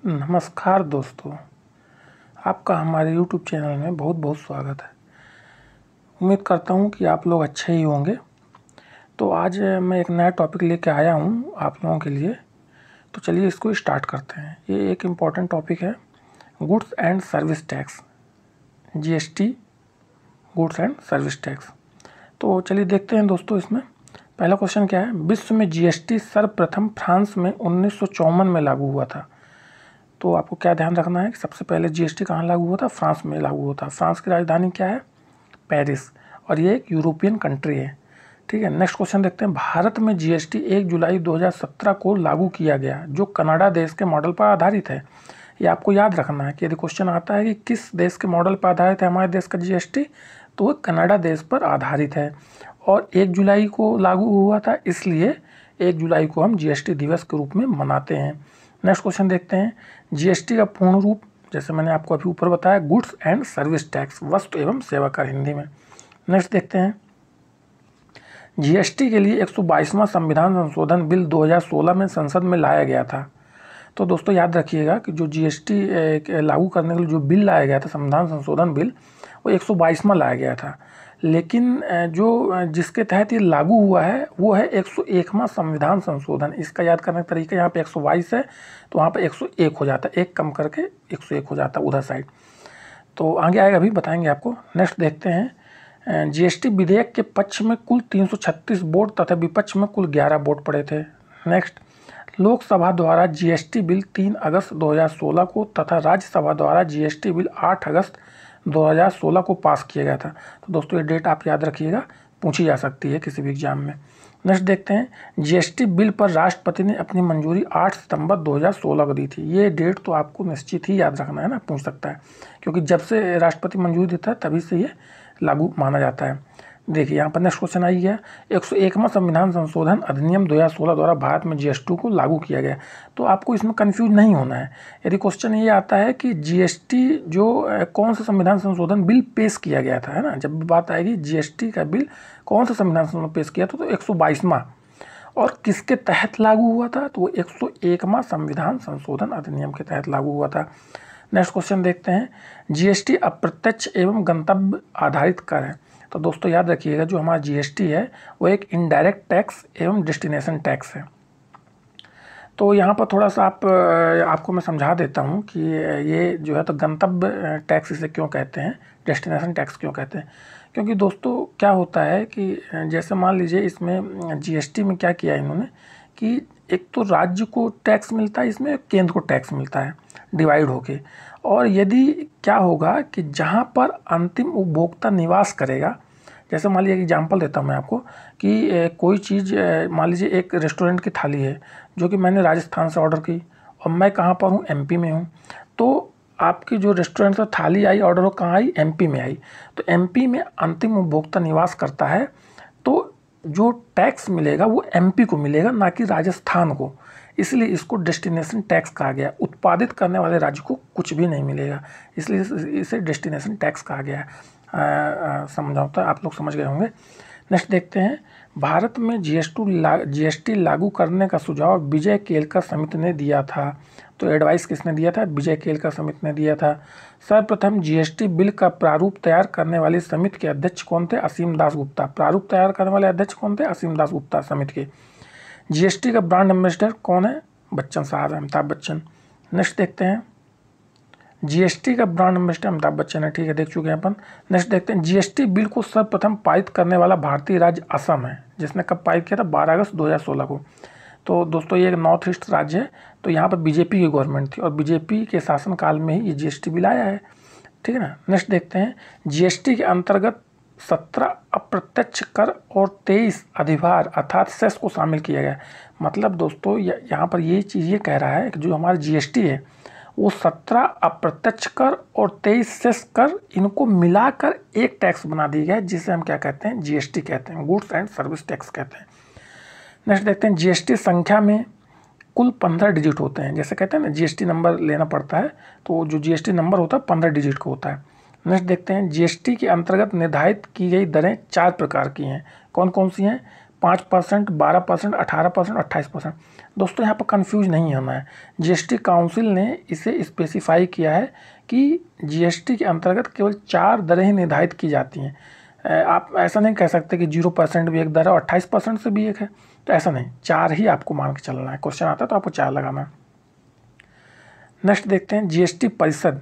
नमस्कार दोस्तों, आपका हमारे YouTube चैनल में बहुत बहुत स्वागत है। उम्मीद करता हूँ कि आप लोग अच्छे ही होंगे। तो आज मैं एक नया टॉपिक लेके आया हूँ आप लोगों के लिए। तो चलिए इसको स्टार्ट करते हैं। ये एक इम्पॉर्टेंट टॉपिक है, goods and service tax, GST, goods and service tax. तो चलिए देखते हैं दोस्तों। इसमें पहला क्वेश्चन क्या है, विश्व में GST सर्वप्रथम फ्रांस में 1954 में लागू हुआ था। तो आपको क्या ध्यान रखना है कि सबसे पहले GST कहाँ लागू हुआ था? फ्रांस में लागू हुआ था। फ्रांस की राजधानी क्या है? पेरिस। और ये एक यूरोपियन कंट्री है। ठीक है, नेक्स्ट क्वेश्चन देखते हैं। भारत में GST 1 जुलाई 2017 को लागू किया गया, जो कनाडा देश के मॉडल पर आधारित है। ये आपको याद रखना है कि यदि क्वेश्चन आता है कि किस देश के मॉडल पर आधारित है हमारे देश का GST, तो वो कनाडा देश पर आधारित है। और 1 जुलाई को लागू हुआ था, इसलिए 1 जुलाई को हम GST दिवस के रूप में मनाते हैं। नेक्स्ट क्वेश्चन देखते हैं। GST का पूर्ण रूप, जैसे मैंने आपको अभी ऊपर बताया, गुड्स एंड सर्विस टैक्स, वस्तु एवं सेवा कर हिंदी में। नेक्स्ट देखते हैं। GST के लिए 122वां संविधान संशोधन बिल 2016 में संसद में लाया गया था। तो दोस्तों याद रखिएगा कि जो GST लागू करने के लिए जो बिल लाया गया था, संविधान संशोधन बिल, वो 122वां लाया गया था। लेकिन जो जिसके तहत ये लागू हुआ है वो है 101वां संविधान संशोधन। इसका याद करने का तरीका, यहाँ पे 122 है तो वहाँ पे 101 हो जाता है, एक कम करके 101 हो जाता है उधर साइड। तो आगे आएगा, अभी बताएंगे आपको। नेक्स्ट देखते हैं। GST विधेयक के पक्ष में कुल 336 वोट तथा विपक्ष में कुल 11 वोट पड़े थे। नेक्स्ट, लोकसभा द्वारा GST बिल 3 अगस्त 2016 को तथा राज्यसभा द्वारा GST बिल 8 अगस्त 2016 को पास किया गया था। तो दोस्तों ये डेट आप याद रखिएगा, पूछी जा सकती है किसी भी एग्जाम में। नेक्स्ट देखते हैं। GST बिल पर राष्ट्रपति ने अपनी मंजूरी 8 सितंबर 2016 को दी थी। ये डेट तो आपको निश्चित ही याद रखना है ना, पूछ सकता है, क्योंकि जब से राष्ट्रपति मंजूरी देता है तभी से ये लागू माना जाता है। देखिए यहाँ पर नेक्स्ट क्वेश्चन आई गया। 101वां संविधान संशोधन अधिनियम 2016 द्वारा भारत में GST को लागू किया गया। तो आपको इसमें कंफ्यूज नहीं होना है। यदि क्वेश्चन ये आता है कि GST जो कौन सा संविधान संशोधन बिल पेश किया गया था, है ना, जब भी बात आएगी GST का बिल कौन सा संविधान संशोधन पेश किया था, तो 122वां। और किसके तहत लागू हुआ था? तो वो 101वां संविधान संशोधन अधिनियम के तहत लागू हुआ था। नेक्स्ट क्वेश्चन देखते हैं। GST अप्रत्यक्ष एवं गंतव्य आधारित कर है। तो दोस्तों याद रखिएगा, जो हमारा GST है वो एक इनडायरेक्ट टैक्स एवं डेस्टिनेशन टैक्स है। तो यहाँ पर थोड़ा सा आपको मैं समझा देता हूँ कि ये जो है तो गंतव्य टैक्स इसे क्यों कहते हैं, डेस्टिनेशन टैक्स क्यों कहते हैं। क्योंकि दोस्तों क्या होता है कि जैसे मान लीजिए इसमें GST में क्या किया इन्होंने कि एक तो राज्य को टैक्स मिलता है, इसमें केंद्र को टैक्स मिलता है डिवाइड होके। और यदि क्या होगा कि जहाँ पर अंतिम उपभोक्ता निवास करेगा, जैसे मान लीजिए एग्जांपल देता हूँ मैं आपको कि कोई चीज़, मान लीजिए एक रेस्टोरेंट की थाली है जो कि मैंने राजस्थान से ऑर्डर की और मैं कहाँ पर हूँ, MP में हूँ। तो आपकी जो रेस्टोरेंट से थाली आई, ऑर्डर हो कहाँ आई, MP में आई। तो MP में अंतिम उपभोक्ता निवास करता है, तो जो टैक्स मिलेगा वो MP को मिलेगा, ना कि राजस्थान को। इसलिए इसको डेस्टिनेशन टैक्स कहा गया। उत्पादित करने वाले राज्य को कुछ भी नहीं मिलेगा, इसलिए इसे डेस्टिनेशन टैक्स कहा गया है। समझौता आप लोग समझ गए होंगे। नेक्स्ट देखते हैं। भारत में GST लागू करने का सुझाव विजय केलकर समिति ने दिया था। तो एडवाइस किसने दिया था? विजय केलकर समिति ने दिया था। सर्वप्रथम GST बिल का प्रारूप तैयार करने वाली समिति के अध्यक्ष कौन थे? असीम दास गुप्ता। प्रारूप तैयार करने वाले अध्यक्ष कौन थे? असीम दास गुप्ता समिति के। GST का ब्रांड एम्बेसडर कौन है? बच्चन साहब, अमिताभ बच्चन। नेक्स्ट देखते हैं। GST का ब्रांड एम्बेसडर अमिताभ बच्चन है, ठीक है, देख चुके हैं अपन। नेक्स्ट देखते हैं। GST बिल को सर्वप्रथम पारित करने वाला भारतीय राज्य असम है, जिसने कब पारित किया था? 12 अगस्त 2016 को। तो दोस्तों ये एक नॉर्थ ईस्ट राज्य है, तो यहाँ पर BJP की गवर्नमेंट थी और BJP के शासनकाल में ही ये GST बिल आया है, ठीक है ना। नेक्स्ट देखते हैं। GST के अंतर्गत 17 अप्रत्यक्ष कर और 23 अधिभार अर्थात सेस को शामिल किया गया। मतलब दोस्तों यहाँ पर ये चीज़ ये कह रहा है कि जो हमारा GST है वो 17 अप्रत्यक्ष कर और 23 सेस कर, इनको मिलाकर एक टैक्स बना दिया गया है, जिसे हम क्या कहते हैं? GST कहते हैं, गुड्स एंड सर्विस टैक्स कहते हैं। नेक्स्ट देखते हैं। GST संख्या में कुल 15 डिजिट होते हैं। जैसे कहते हैं ना GST नंबर लेना पड़ता है, तो जो GST नंबर होता है 15 डिजिट का होता है। नेक्स्ट देखते हैं। GST के अंतर्गत निर्धारित की गई दरें 4 प्रकार की हैं। कौन कौन सी हैं? 5%, 12%, 18%, 28%। दोस्तों यहाँ पर कंफ्यूज नहीं होना है। जीएसटी काउंसिल ने इसे स्पेसिफाई किया है कि जीएसटी के अंतर्गत केवल 4 दरें ही निर्धारित की जाती हैं। आप ऐसा नहीं कह सकते कि 0% भी एक दर है और 28% से भी एक है, तो ऐसा नहीं, 4 ही आपको मान के चलना है। क्वेश्चन आता है तो आपको 4 लगाना है। नेक्स्ट देखते हैं, जीएसटी परिषद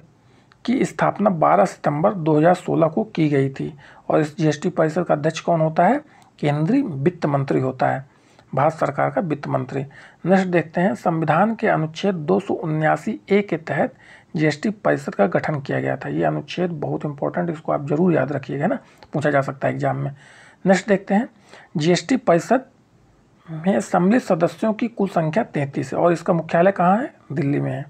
की स्थापना 12 सितंबर 2016 को की गई थी और इस जीएसटी परिषद का अध्यक्ष कौन होता है? केंद्रीय वित्त मंत्री होता है, भारत सरकार का वित्त मंत्री। नेक्स्ट देखते हैं, संविधान के अनुच्छेद 279A के तहत जीएसटी परिषद का गठन किया गया था। ये अनुच्छेद बहुत इंपॉर्टेंट, इसको आप जरूर याद रखिएगा ना, पूछा जा सकता है एग्जाम में। नेक्स्ट देखते हैं, जीएसटी परिषद में सम्मिलित सदस्यों की कुल संख्या 33 है और इसका मुख्यालय कहाँ है? दिल्ली में है।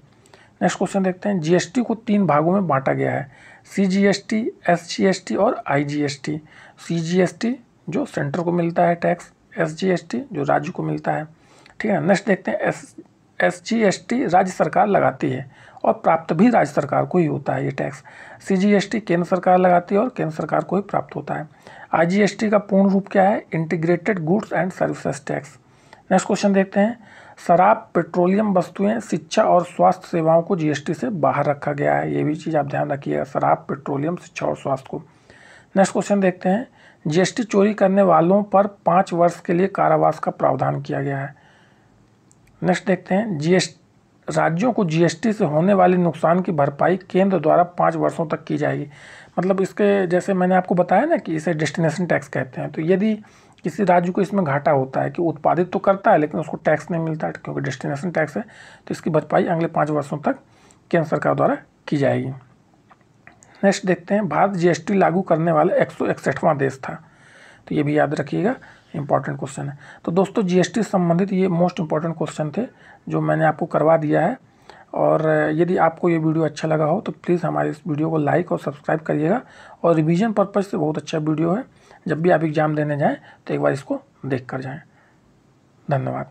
नेक्स्ट क्वेश्चन देखते हैं, जीएसटी को 3 भागों में बांटा गया है, सीजीएसटी, एसजीएसटी और आईजीएसटी। सीजीएसटी जो सेंटर को मिलता है टैक्स, एसजीएसटी जो राज्य को मिलता है, ठीक है। नेक्स्ट देखते हैं, एसजीएसटी राज्य सरकार लगाती है और प्राप्त भी राज्य सरकार को ही होता है ये टैक्स। सीजीएसटी केंद्र सरकार लगाती है और केंद्र सरकार को ही प्राप्त होता है। आईजीएसटी का पूर्ण रूप क्या है? Integrated goods and services tax. Next question देखते हैं, शराब, पेट्रोलियम वस्तुएं, शिक्षा और स्वास्थ्य सेवाओं को जीएसटी से बाहर रखा गया है। ये भी चीज़ आप ध्यान रखिएगा, शराब, पेट्रोलियम, शिक्षा और स्वास्थ्य को। नेक्स्ट क्वेश्चन देखते हैं, जीएसटी चोरी करने वालों पर 5 वर्ष के लिए कारावास का प्रावधान किया गया है। नेक्स्ट देखते हैं, राज्यों को जीएसटी से होने वाले नुकसान की भरपाई केंद्र द्वारा 5 वर्षों तक की जाएगी। मतलब इसके जैसे मैंने आपको बताया ना कि इसे डेस्टिनेशन टैक्स कहते हैं, तो यदि किसी राज्य को इसमें घाटा होता है कि उत्पादित तो करता है लेकिन उसको टैक्स नहीं मिलता है क्योंकि डेस्टिनेशन टैक्स है, तो इसकी भरपाई अगले 5 वर्षों तक केंद्र सरकार द्वारा की जाएगी। नेक्स्ट देखते हैं, भारत जीएसटी लागू करने वाला 161वां देश था, तो ये भी याद रखिएगा, इंपॉर्टेंट क्वेश्चन है। तो दोस्तों जीएसटी से संबंधित ये मोस्ट इंपॉर्टेंट क्वेश्चन थे जो मैंने आपको करवा दिया है। और यदि आपको ये वीडियो अच्छा लगा हो तो प्लीज़ हमारे इस वीडियो को लाइक और सब्सक्राइब करिएगा। और रिवीजन पर्पज़ से बहुत अच्छा वीडियो है, जब भी आप एग्ज़ाम देने जाएँ तो एक बार इसको देख कर जाएँ। धन्यवाद।